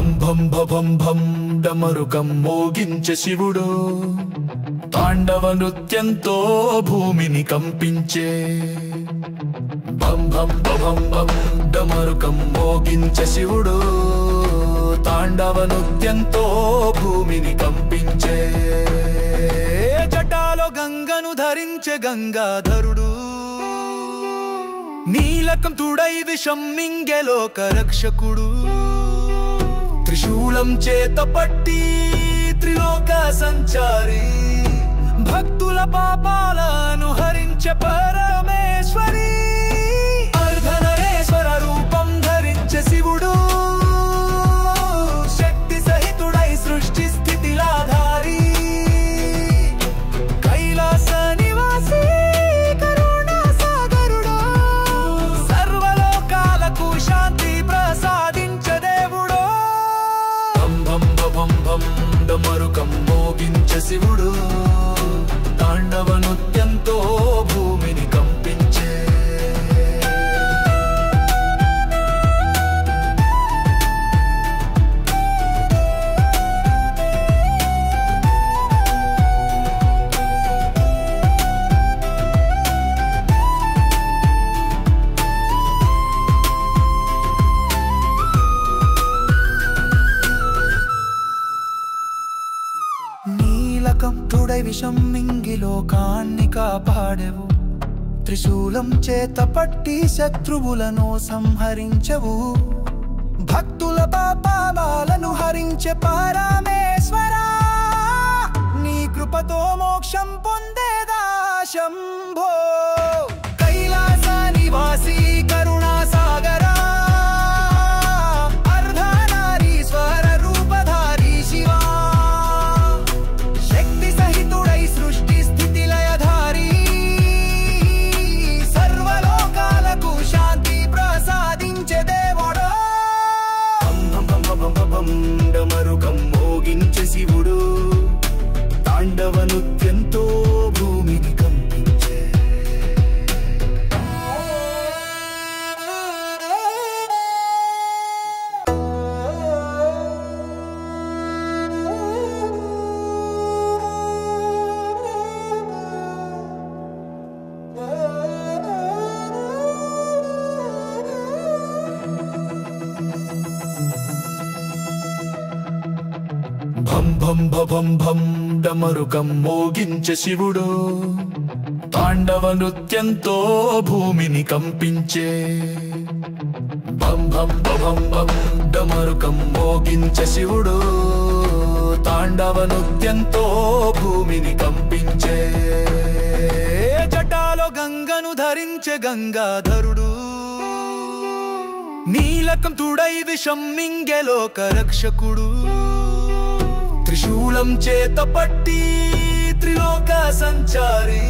భం భం భం భం డమరుకం మోగించే శివుడు తాండవ నృత్యంతో భూమిని కంపించే భం భం భం భం డమరుకం మోగించే శివుడు తాండవ నృత్యంతో భూమిని కంపించే జటాలో గంగను ధరించే గంగాధరుడు నీలకం తుడై విషం మింగే లోక రక్షకుడు త్రిశూలం చేత పట్టి త్రిలోక సంచారి భక్తుల పాపాలను హరించే పరమేశ్వరి అర్ధనరేశ్వర రూపం ధరించే శివుడు శక్తి సహితుడై సృష్టి స్థితిలాధారి కైలాస నివాసి కరుణా సాగరుడు సర్వలోకాలకు శాంతి ప్రసాదించే దేవుడు భం భం భం భం డమరుకం మోగించే శివుడు తాండవ నృత్యంతో భూమిని కంపించే నీలకం తుడై విషం మింగి లోకాన్ని కాపాడెవు త్రిశూలం చేత పట్టి శత్రువులను సంహరించెవు భక్తుల పాపాలను హరించే పరమేశ్వరా నీ కృపతో మోక్షం పొందేదా శంభో కైలాస నివాసి కరుణా సాగరా అర్ధనారీశ్వర రూపధారి శివా శక్తి సహితుడై సృష్టి స్థితి లయధారి సర్వలోకాలకు శాంతి ప్రసాదించే దేవుడు డమరుకం మోగించే శివుడు తాండవ నృత్యంతో భూమిని కంపించే భం భం భం భం డమరుకం మోగించే శివుడు తాండవ నృత్యంతో భూమిని కంపించే భం భం భం భం డమరుకం మోగించే శివుడు తాండవ నృత్యంతో భూమిని కంపించే జటాలో గంగను ధరించే గంగాధరుడు నీలకం తుడై విషం మింగే లోక రక్షకుడు త్రిశూలం చేత పట్టి త్రిలోక సంచారి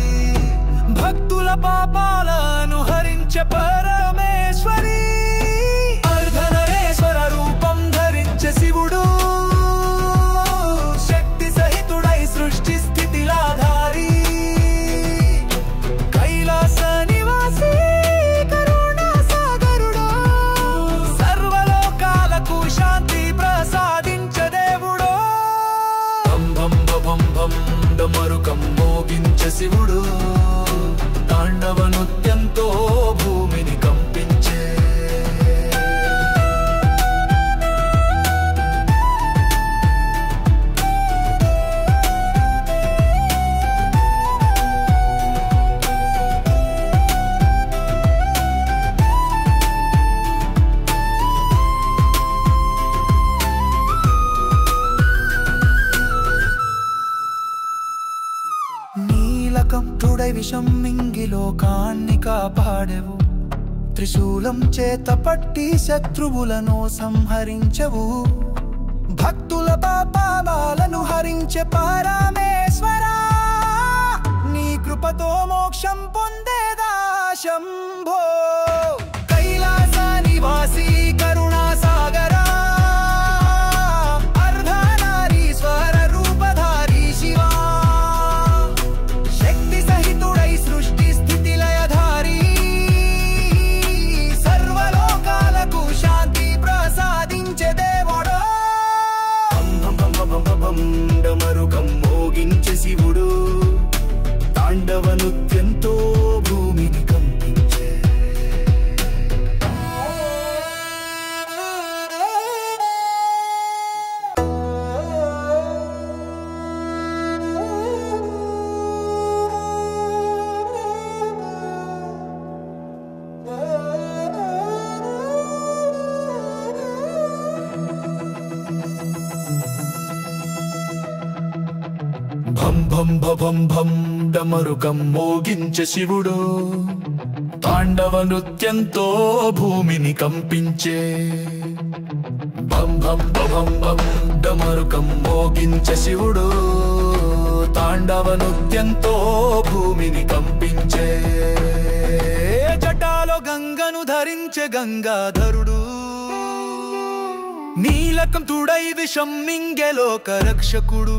భక్తుల పాపాలను హరించే పరమేశ్వరి అర్ధనరేశ్వర రూపం ధరించే శివుడు శక్తి సహితుడై సృష్టి స్థితిలాధారి కైలాస నివాసి కరుణా సాగరుడు సర్వలోకాలకు శాంతి ప్రసాదించే దేవుడు భం భం భం డమరుకం మోగించే శివుడు తాండవ నృత్యంతో భూమిని కంపించే నీలకం తుడై విషం మింగి లోకాన్ని కాపాడెవు త్రిశూలం చేత పట్టి శత్రువులను సంహరించెవు భక్తుల పాపాలను హరించే పరమేశ్వరా నీ కృపతో మోక్షం పొందేదా శంభో కైలాస నివాసి కరుణా సాగరా అర్ధనారీశ్వర రూపధారి శివా శక్తి సహితుడై సృష్టి స్థితి లయధారి సర్వలోకాలకు శాంతి ప్రసాదించే దేవుడు భం భం భం డమరుకం మోగించే శివుడు తాండవ నృత్యంతో భూమిని కంపించే భం భం భం భం డమరుకం మోగించే శివుడు తాండవ నృత్యంతో భూమిని కంపించే జటాలో గంగను ధరించే గంగాధరుడు నీలకం తుడై విషం మింగే లోక రక్షకుడు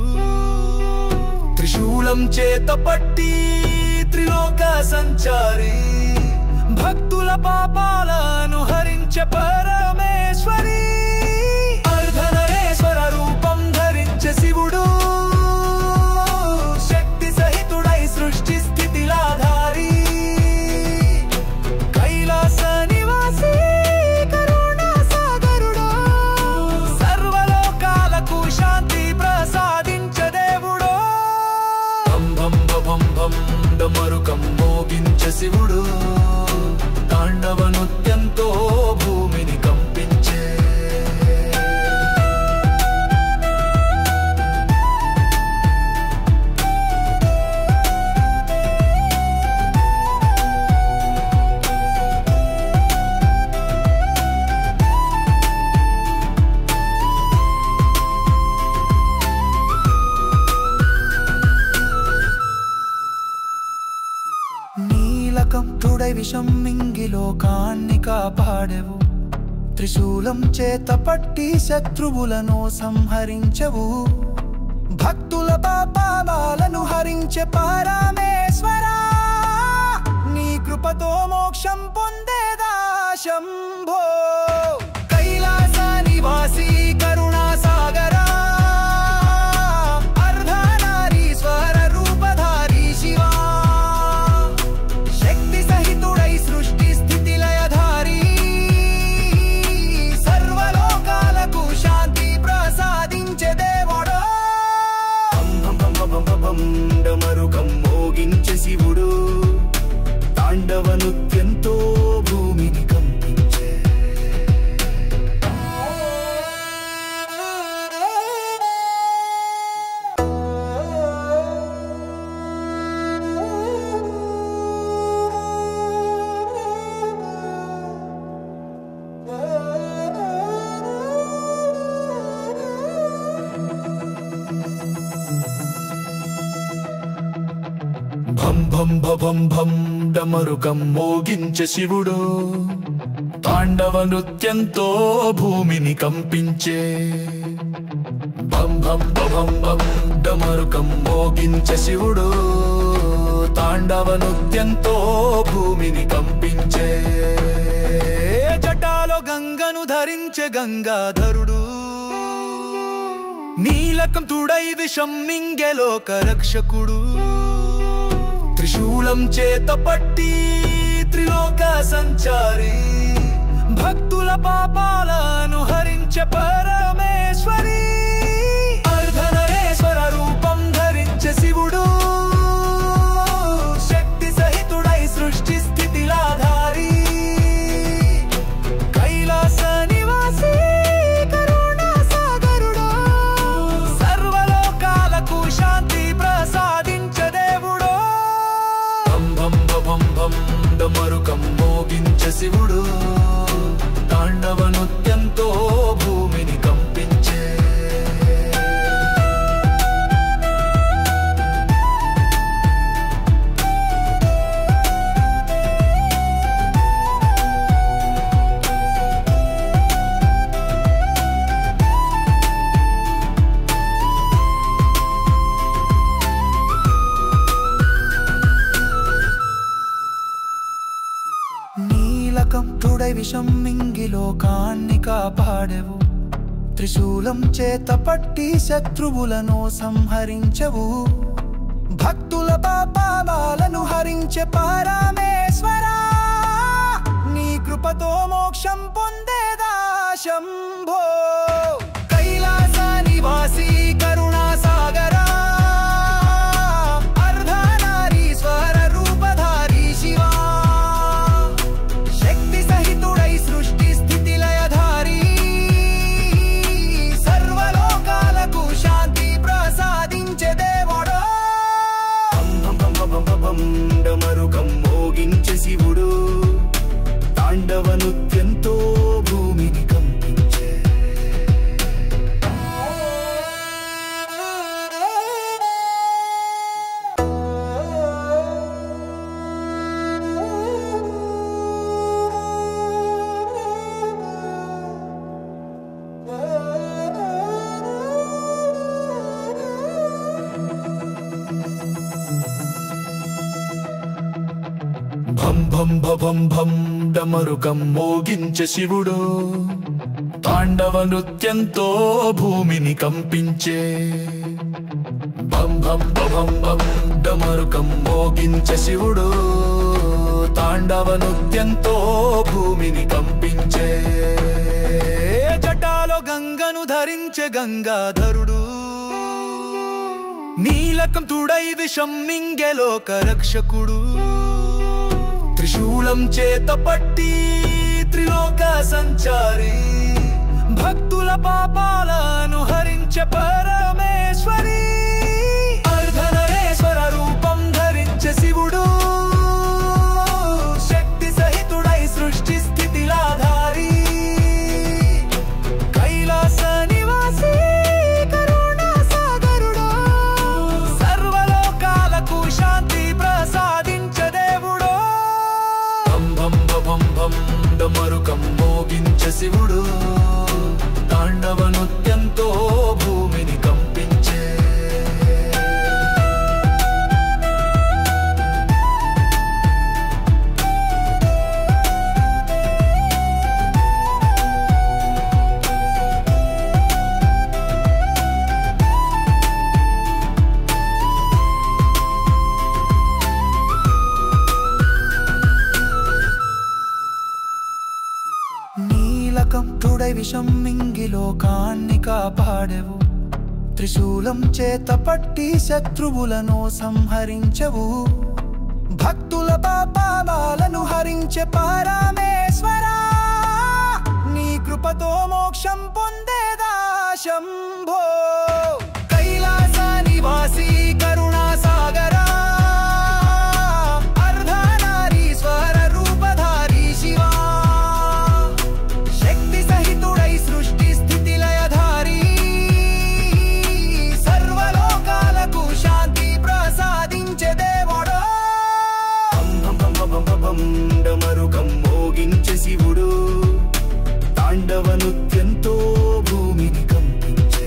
త్రిశూలం చేత పట్టి త్రిలోక సంచారి భక్తుల పాపాలను హరించే పరమేశ్వరి అర్ధనరేశ్వర రూపం ధరించే శివుడు శక్తి సహితుడై సృష్టి స్థితిలాధారి కైలాస నివాసి కరుణా సాగరుడు సర్వలోకాలకు శాంతి ప్రసాదించే దేవుడు భం భం భం డమరుకం మోగించే శివుడు తాండవ నృత్యంతో భూమిని కంపించే నీలకం తుడై విషం మింగి లోకాన్ని కాపాడెవు త్రిశూలం చేత పట్టి శత్రువులను సంహరించెవు భక్తుల పాపాలను హరించే పరమేశ్వరా నీ కృపతో మోక్షం పొందేదా శంభో కైలాస నివాసి కరుణా సాగరా అర్ధనారీశ్వర రూపధారి శివా డమరుకం మోగించే శివుడు తాండవ నృత్యంతో భూమిని కంపించే భం భం భం భం డమరుకం మోగించే శివుడు తాండవ నృత్యంతో భూమిని కంపించే భం భం భం భం డమరుకం మోగించే శివుడు తాండవ నృత్యంతో భూమిని కంపించే జటాలో గంగను ధరించే గంగాధరుడు నీలకం తుడై విషం మింగే లోక రక్షకుడు త్రిశూలం చేత పట్టి త్రిలోక సంచారి భక్తుల పాపాలను హరించే పరమేశ్వరి అర్ధనరేశ్వర రూపం ధరించే శివుడు శక్తి సహితుడై సృష్టి స్థితిలాధారి కైలాస నివాసి కరుణా సాగరుడు సర్వలోకాలకు శాంతి ప్రసాదించే దేవుడు భం భం డమరుకం మోగించే శివుడు తాండవ నృత్యంతో భూమిని కంపించే నీలకం తుడై విషం మింగి లోకాన్ని కాపాడెవు త్రిశూలం చేత పట్టి శత్రువులను సంహరించెవు భక్తుల పాపాలను హరించే పరమేశ్వరా నీ కృపతో మోక్షం పొందేదా శంభో కైలాస నివాసి కరుణా సాగరా అర్ధనారీశ్వర రూపధారి శివా శక్తి సహితుడై సృష్టి స్థితి లయధారి సర్వలోకాలకు శాంతి ప్రసాదించే దేవుడు భం భం భం డమరుకం మోగించే శివుడు తాండవ నృత్యంతో భూమిని కంపించే భం భం భం భం డమరుకం మోగించే శివుడు తాండవ నృత్యంతో భూమిని కంపించే జటాలో గంగను ధరించే గంగాధరుడు నీలకం తుడై విషం మింగే లోక రక్షకుడు త్రిశూలం చేత పట్టి త్రిలోక సంచారి భక్తుల పాపాలను హరించే పరమేశ్వరి అర్ధనరేశ్వర రూపం ధరించే శివుడు శక్తి సహితుడై సృష్టి స్థితిలాధారి కైలాస నివాసి కరుణా సాగరుడు సర్వలోకాలకు శాంతి ప్రసాదించే దేవుడు భం భం భం డమరుకం మోగించే శివుడు తాండవ నృత్యంతో భూమిని కంపించే నీలకం తుడై విషం మింగి లోకాన్ని కాపాడెవు త్రిశూలం చేత పట్టి శత్రువులను సంహరించెవు భక్తుల పాపాలను హరించే పరమేశ్వరా నీ కృపతో మోక్షం పొందేదా శంభో కైలాస నివాసి కరుణా సాగరా అర్ధనారీశ్వర రూపధారి శివా శక్తి సహితుడై సృష్టి స్థితి లయధారి సర్వలోకాలకు శాంతి ప్రసాదించే దేవుడు డమరుకం మోగించే శివుడు తాండవ నృత్యంతో భూమిని కంపించే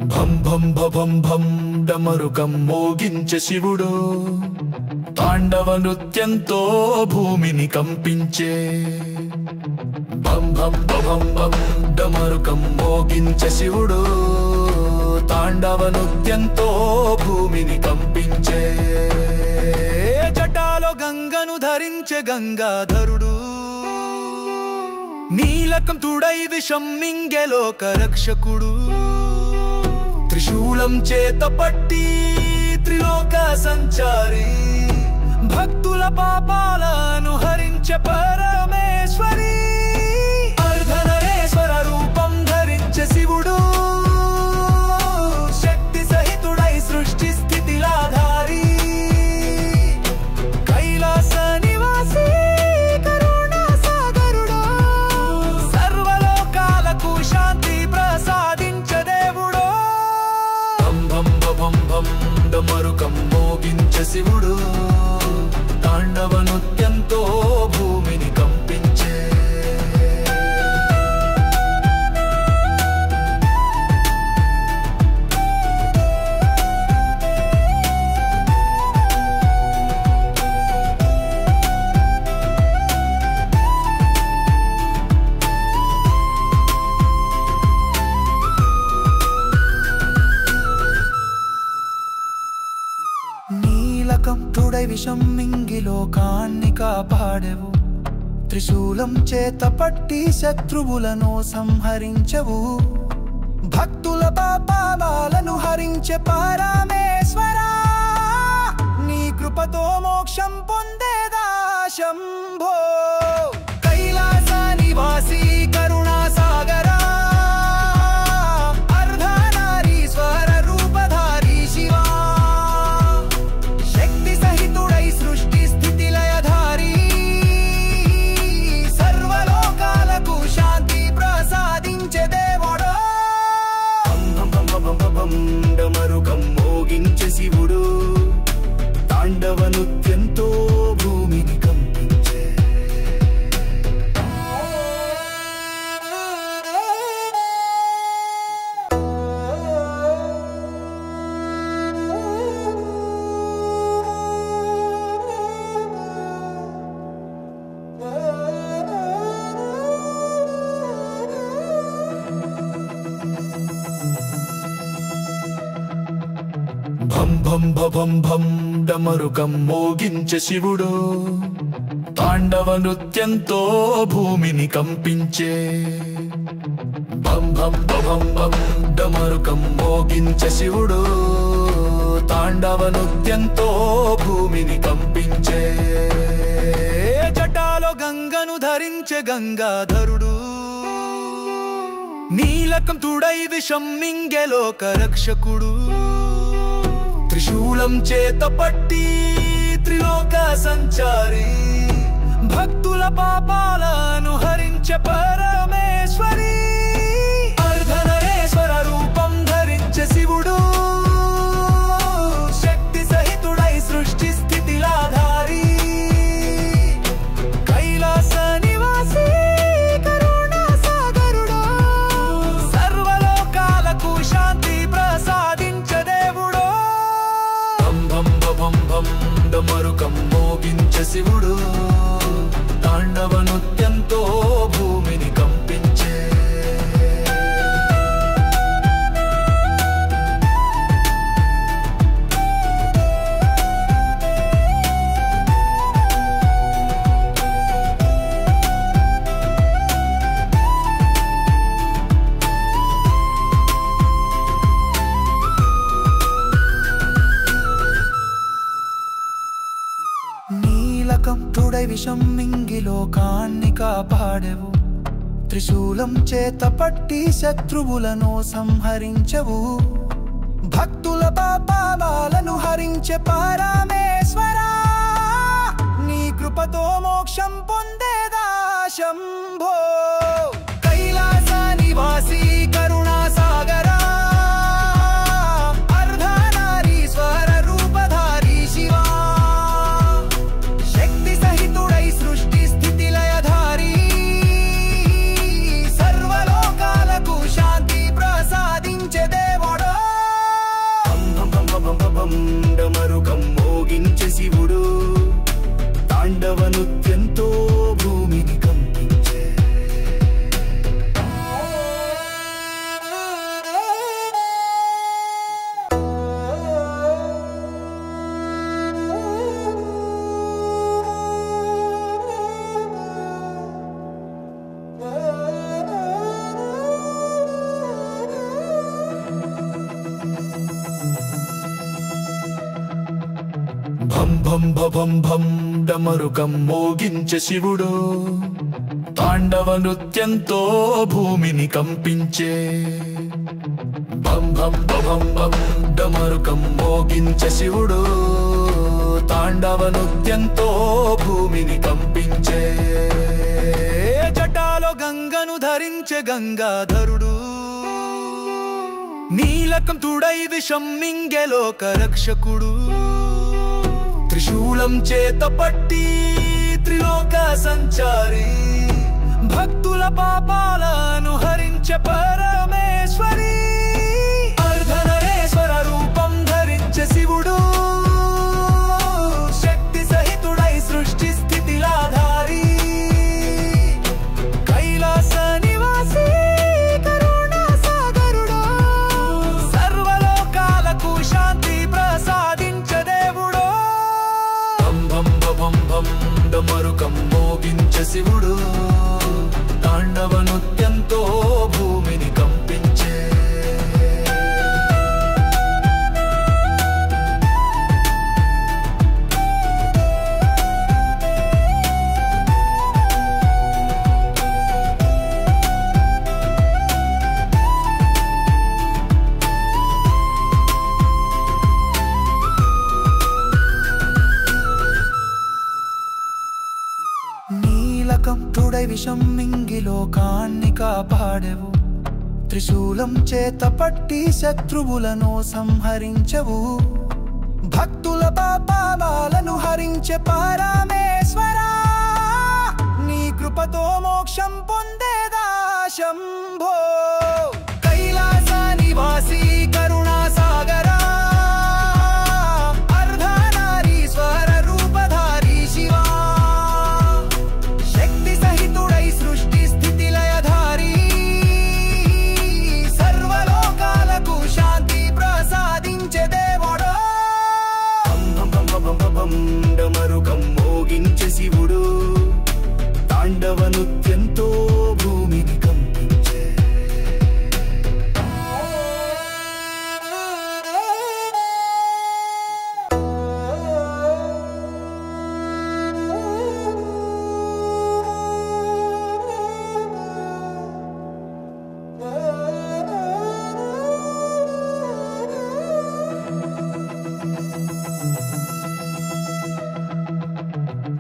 భం భం భం భం డమరుకం మోగించే శివుడు తాండవ నృత్యంతో భూమిని కంపించే భం భం భం భం డమరుకం మోగించే శివుడు తాండవ నృత్యంతో భూమిని కంపించే జటాలో గంగను ధరించే గంగాధరుడు నీలకం తుడై విషం మింగే లోక రక్షకుడు త్రిశూలం చేత పట్టి త్రిలోక సంచారి భక్తుల పాపాలను హరించే పరమేశ్వరి అర్ధనరేశ్వర రూపం ధరించే శివుడు శక్తి సహితుడై సృష్టి స్థితిలాధారి కైలాస నివాసి కరుణా సాగరుడు సర్వలోకాలకు శాంతి ప్రసాదించే దేవుడు భం భం డమరుకం మోగించే శివుడు తాండవ నృత్యంతో భూమిని కంపించే నీలకం తుడై విషం మింగి లోకాన్ని కాపాడెవు త్రిశూలం చేత పట్టి శత్రువులను సంహరించెవు భక్తుల పాపాలను హరించే పరమేశ్వరా నీ కృపతో మోక్షం పొందేదా శంభో కైలాస నివాసి కరుణా సాగరా అర్ధనారీశ్వర రూపధారి శివా శక్తి సహితుడై సృష్టి స్థితి లయధారి సర్వలోకాలకు శాంతి ప్రసాదించే దేవుడు భం భం భం భం డమరుకం మోగించే శివుడు తాండవ నృత్యంతో భూమిని కంపించే భం భం భం భం డమరుకం మోగించే శివుడు తాండవ నృత్యంతో భూమిని కంపించే జటాలో గంగను ధరించే గంగాధరుడు నీలకం తుడై విషం మింగే లోక రక్షకుడు త్రిశూలం చేత పట్టి త్రిలోక సంచారి భక్తుల పాపాలను హరించే పరమేశ్వరి అర్ధనరేశ్వర రూపం ధరించే శివుడు శక్తి సహితుడై సృష్టి స్థితిలాధారి కైలాస నివాసి కరుణా సాగరుడు సర్వలోకాలకు శాంతి ప్రసాదించే దేవుడు భం భం భం డమరుకం మోగించే శివుడు తాండవ నృత్యంతో భూమిని కంపించే నీలకం తుడై విషం మింగి లోకాన్ని కాపాడెవు త్రిశూలం చేత పట్టి శత్రువులను సంహరించెవు భక్తుల పాపాలను హరించే పరమేశ్వరా నీ కృపతో మోక్షం పొందేదా శంభో కైలాస నివాసి కరుణా సాగరా అర్ధనారీశ్వర రూపధారి శివా డమరుకం మోగించే శివుడు తాండవ నృత్యంతో భూమిని కంపించే భం భం భం భం డమరుకం మోగించే శివుడు తాండవ నృత్యంతో భూమిని కంపించే భం భం భం భం డమరుకం మోగించే శివుడు తాండవ నృత్యంతో భూమిని కంపించే జటాలో గంగను ధరించే గంగాధరుడు నీలకం తుడై విషం మింగే లోక రక్షకుడు త్రిశూలం చేత పట్టి త్రిలోక సంచారి భక్తుల పాపాలను హరించే పరమేశ్వరి అర్ధనరేశ్వర రూపం ధరించే శివుడు శక్తి సహితుడై సృష్టి స్థితిలాధారి కైలాస నివాసి కరుణా సాగరుడు సర్వలోకాలకు శాంతి ప్రసాదించే దేవుడు భం భం డమరుకం మోగించే శివుడు తాండవ నృత్యంతో భూమిని కంపించే నీలకం తుడై విషం మింగి లోకాన్ని కాపాడెవు త్రిశూలం చేత పట్టి శత్రువులను సంహరించెవు భక్తుల పాపాలను హరించే పరమేశ్వరా నీ కృపతో మోక్షం పొందేదా శంభో కైలాస నివాసి కరుణా సాగరా అర్ధనారీశ్వర రూపధారి శివా శక్తి సహితుడై సృష్టి స్థితి లయధారి సర్వలోకాలకు శాంతి ప్రసాదించే దేవుడు భం డమరుకం మోగించే శివుడు తాండవ నృత్యంతో భూమిని కంపించే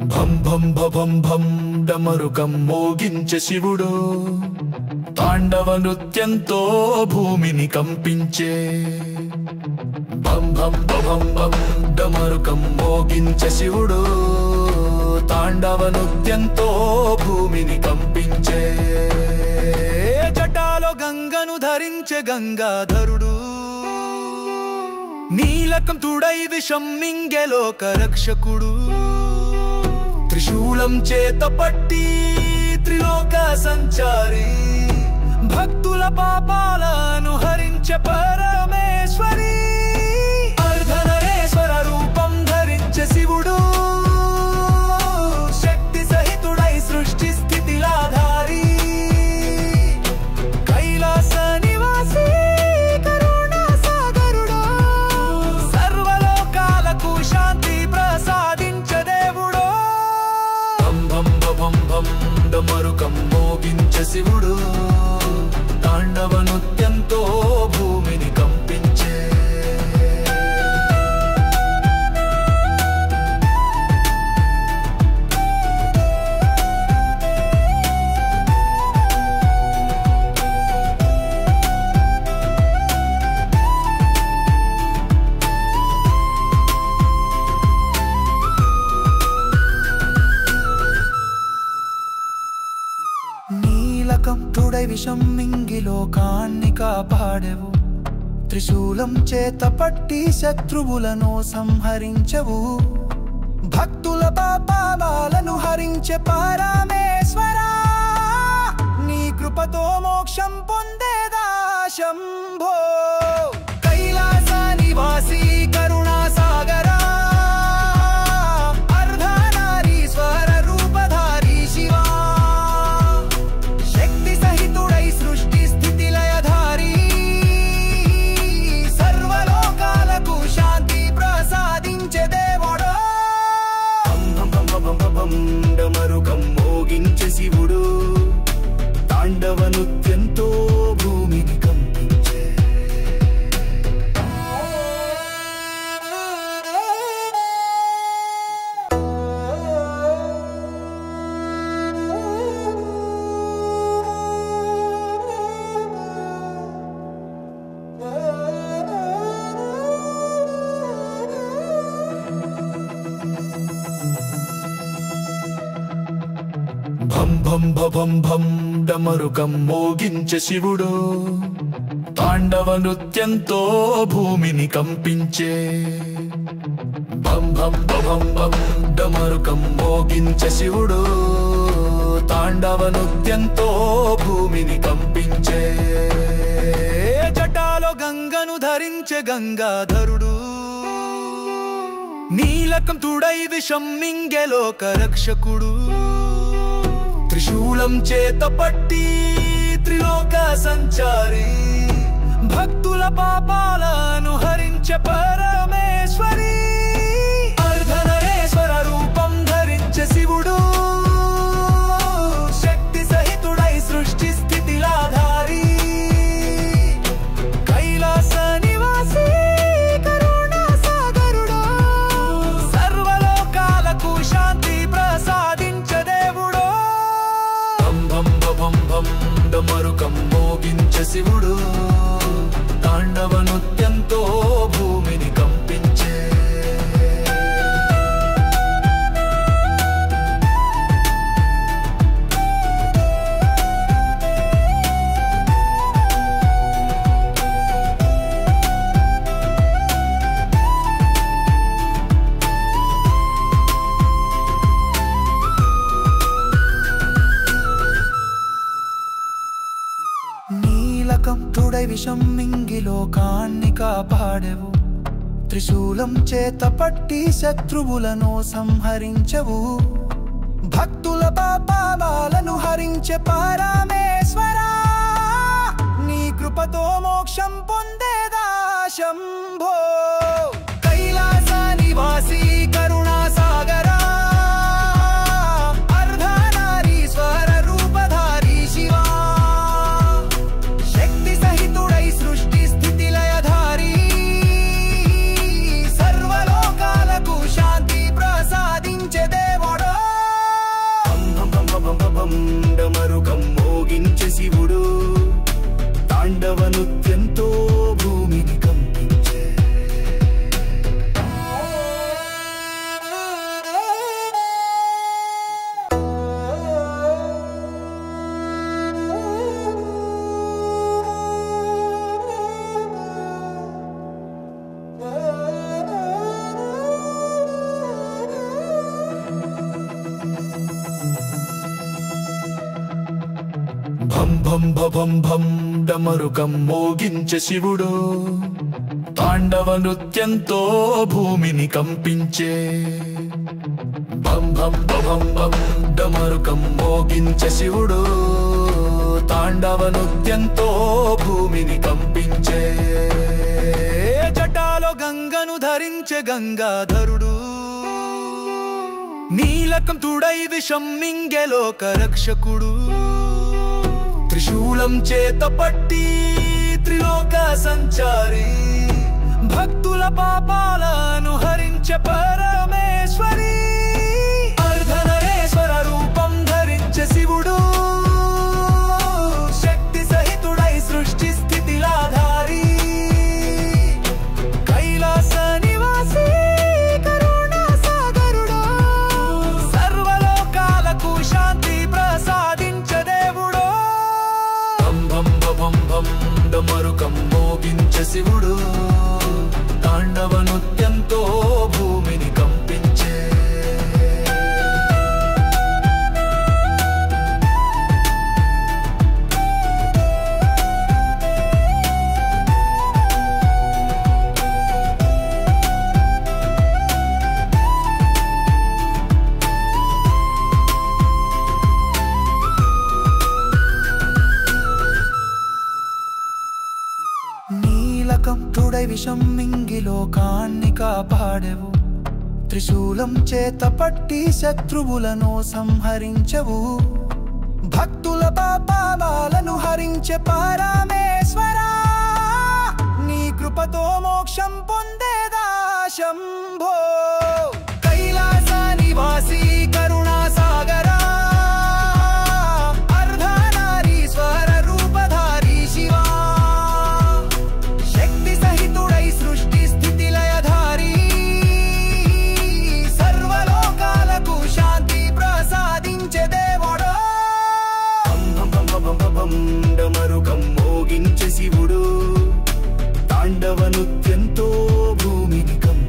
భం భం భం భం డమరుకం మోగించే శివుడు తాండవ నృత్యంతో భూమిని కంపించే భం భం భం భం డమరుకం మోగించే శివుడు తాండవ నృత్యంతో భూమిని కంపించే జటాలో గంగను ధరించే గంగాధరుడు నీలకం తుడై విషం మింగే లోక రక్షకుడు త్రిశూలం చేత పట్టి త్రిలోక సంచారి భక్తుల పాపాలను హరించే పరమేశ్వరి అర్ధనరేశ్వర రూపం ధరించే శివుడు శక్తి సహితుడై సృష్టి స్థితిలాధారి కైలాస నివాసి కరుణా సాగరుడు సర్వలోకాలకు శాంతి ప్రసాదించే దేవుడు భం భం డమరుకం మోగించే శివుడు తాండవ నృత్యంతో భూమిని కంపించే నీలకం తుడై విషం మింగి లోకాన్ని కాపాడెవు త్రిశూలం చేత పట్టి శత్రువులను సంహరించెవు భక్తుల పాపాలను హరించే పరమేశ్వరా నీ కృపతో మోక్షం పొందేదా శంభో కైలాస నివాసి కరుణా సాగరా అర్ధనారీశ్వర రూపధారి శివా డమరుకం మోగించే శివుడు తాండవ నృత్యంతో భూమిని కంపించే భం భం భం భం డమరుకం మోగించే శివుడు తాండవ నృత్యంతో భూమిని కంపించే భం భం భం భం డమరుకం మోగించే శివుడు తాండవ నృత్యంతో భూమిని కంపించే జటాలో గంగను ధరించే గంగాధరుడు నీలకం తుడై విషం మింగే లోక రక్షకుడు త్రిశూలం చేత పట్టి త్రిలోక సంచారి భక్తుల పాపాలను హరించే పరమేశ్వరి అర్ధనరేశ్వర రూపం ధరించే శివుడు శక్తి సహితుడై సృష్టి స్థితిలాధారి కైలాస నివాసి కరుణా సాగరుడు సర్వలోకాలకు శాంతి ప్రసాదించే దేవుడు భం భం డమరుకం మోగించే శివుడు తాండవ నృత్యంతో భూమిని కంపించే నీలకం తుడై విషం మింగి లోకాన్ని కాపాడెవు త్రిశూలం చేత పట్టి శత్రువులను సంహరించవు, భక్తుల పాపాలను హరించే పరమేశ్వరా, నీ కృపతో మోక్షం పొందేదా శంభో. కైలాస నివాసి కరుణా సాగరా, అర్ధనారీశ్వర రూపధారి శివా, శక్తి సహితుడై సృష్టి స్థితి లయధారి, సర్వలోకాలకు శాంతి ప్రసాదించే దేవుడో. డమరుకం మోగించే శివుడు, తాండవ నృత్యంతో భూమిని కంపించే. భం భం భం భం డమరుకం మోగించే శివుడు, తాండవ నృత్యంతో భూమిని కంపించే. భం భం భం భం డమరుకం మోగించే శివుడు, తాండవ నృత్యంతో భూమిని కంపించే. జటాలో గంగను ధరించే గంగాధరుడు, నీలకంఠుడై విషం మింగే లోక రక్షకుడు, త్రిశూలం చేత పట్టి త్రిలోక సంచారి, భక్తుల పాపాలను హరించే పరమేశ్వరి, అర్ధనరేశ్వర రూపం ధరించే శివుడు, శక్తి సహితుడై సృష్టి స్థితిలాధారి, కైలాస నివాసి కరుణా సాగరుడు, సర్వలోకాలకు శాంతి ప్రసాదించే దేవుడు. భం భం డమరుకం మోగించే శివుడు, తాండవ నృత్యంతో భూమిని కంపించే. నీలకంఠుడై విషం మింగి లోకాన్ని కాపాడెవు, త్రిశూలం చేత పట్టి శత్రువులను సంహరించవు, భక్తుల పాపాలను హరించే పరమేశ్వరా, నీ కృపతో మోక్షం పొందేదా శంభో. కైలాస నివాసి కరుణా సాగరా, అర్ధనారీశ్వర రూపధారి శివా, శక్తి సహితుడై సృష్టి స్థితి లయధారి, సర్వలోకాలకు శాంతి ప్రసాదించే దేవుడో. డమరుకం మోగించే శివుడు, తాండవ నృత్యంతో భూమిని కంపించే.